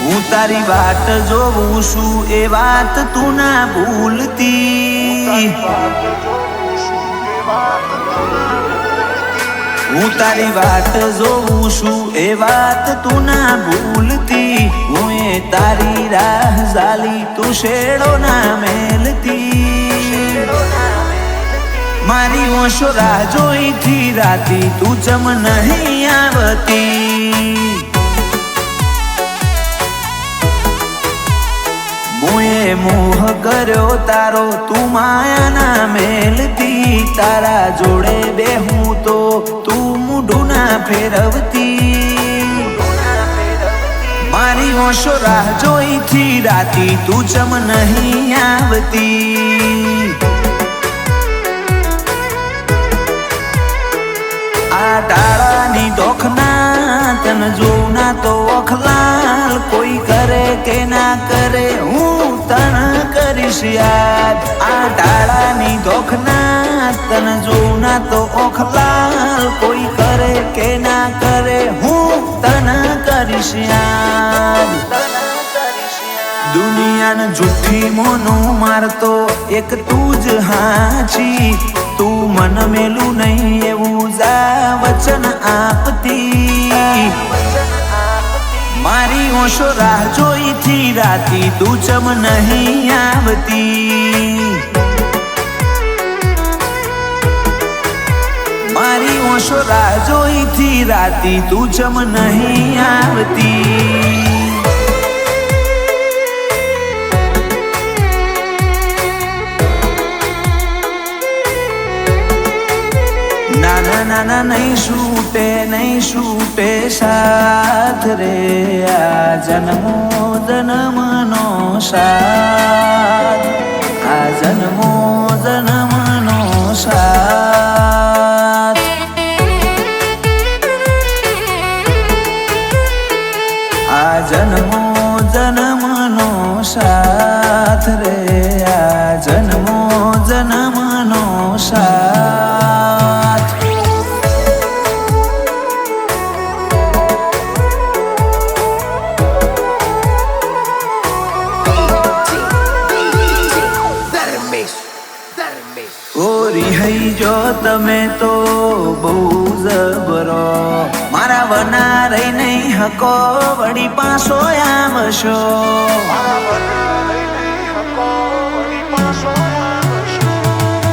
હું તારી વાટ જોઉં છું એ વાત તું ના ભૂલતી. હું તારી વાટ જોઉં છું એ વાત તું ના ભૂલતી. હું એ તારી રાહ ઝાલી તું શેડો ના મેલતી. મારી ઓશો રાહ જોઈ થી રાતી તું ચમ નહીં આવતી. મુએ મોહ કર્યો તારો તું માયા ના મેલતી. તારા જોડે બેહું તો તું મૂઢું ના ફેરવતી. મારી ઓશો રાહ જોઈ થી રાતી તું ચમ નહીં આવતી. આ ડાળાની ડોખના તન જોઉં ના તો ઓખલાલ. કોઈ કરે કે ના કરે હું તન કરીશ યાદ. આ ડાળાની ડોખના તન જોઉં ના તો ઓખલાલ. કોઈ કરે કે ના કરે હું તન કરીશ યાદ. દુનિયાને જુઠ્ઠી મોનું મારતો એક તું જ હાચી. તું મન મેલું નહીં એવું જા વચન આપતી. મારી ઓશો રાહ જોઈ થી રાતી તું ચમ નહીં આવતી. મારી ઓશો રાહ જોઈ થી રાતી તું ચમ નહીં આવતી. નાના નાના નહીં છૂટે સાથ રે. આ જન્મો જન્મનો સાથ. આ જન્મો જન્મનો સાથ. આ જન્મો જન્મનો સાથ રે. આ જન્મો જન્મનો સાથ. રિહાઈ જો તમે તો બહુ જબરો. મારા વના રહી નહીં હકો વળી પાછો આવશો.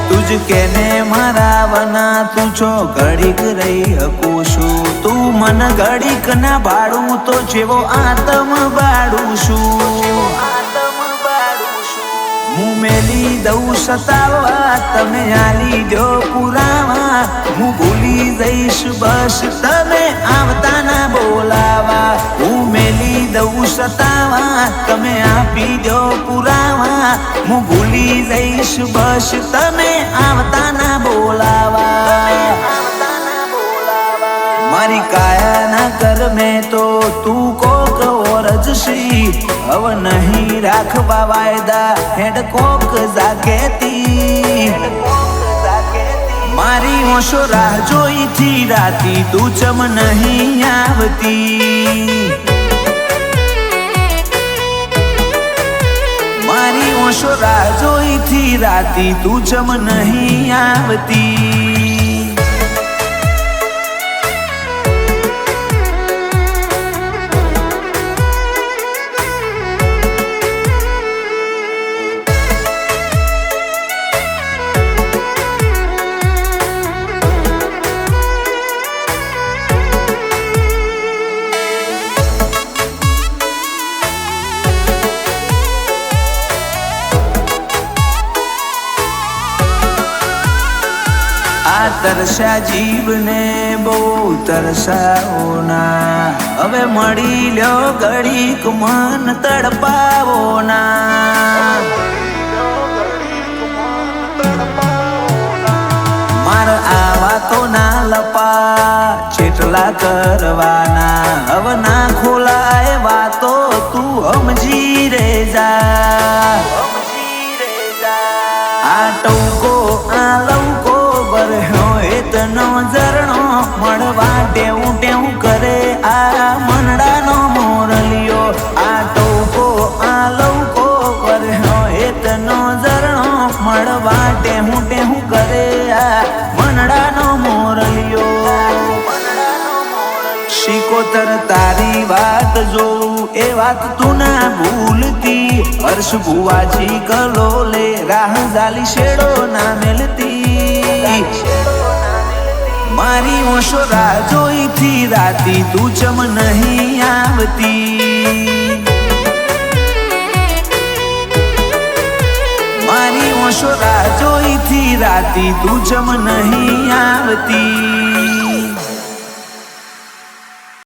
તુજ કેને મારા વના તું છો ઘડીક રહી હકું છું. તું મન ઘડીક ના બાળું તો જેવો આતમ બાળું છું. હું મેલી દઉં સતાવા તમે આલી દો પુરાવા. હું ભૂલી જઈશ બસ તમે આવતા ના બોલાવા. હું મેલી દઉં સતાવા તમે આપી દો પુરાવા. હું ભૂલી જઈશ બસ તમે આવતા ના બોલાવા. મારી કાયા ના કર મેં તો તું કોક ઓરજશી. હવે નહીં રાખવા વાયદા હેડ કોક જાગેતી. મારી ઓશો રાહ જોઈ થી રાતી તું ચમ નહીં આવતી. મારી ઓશો રાહ જોઈ થી રાતી તું ચમ નહીં આવતી. તરસા જીવને બહુ તરસાવો ના. હવે મળી લ્યો ઘડીક મન તડપાવો ના. માર આવા તો ના લપા જેટલા કરવાના. હવે ના ખોલાય વાતો તું સમજી રે જા. આ ટૌકો આ લૌકો બરહ્યો એતનો ઝરણો મળવા ટેવું ટેવું કરે. આ મનડાનો મોરલિયો આ વાત તું ના ભૂલતી. હર્ષ ભુવાજી કલોલે રાહ જાલી શેડો ના મેલતી. મારી ઓશો રાહ જોઈથી રાતી તું ચમ નહીં આવતી. મારી ઓશો રાહ જોઈથી રાતી તું ચમ નહીં આવતી.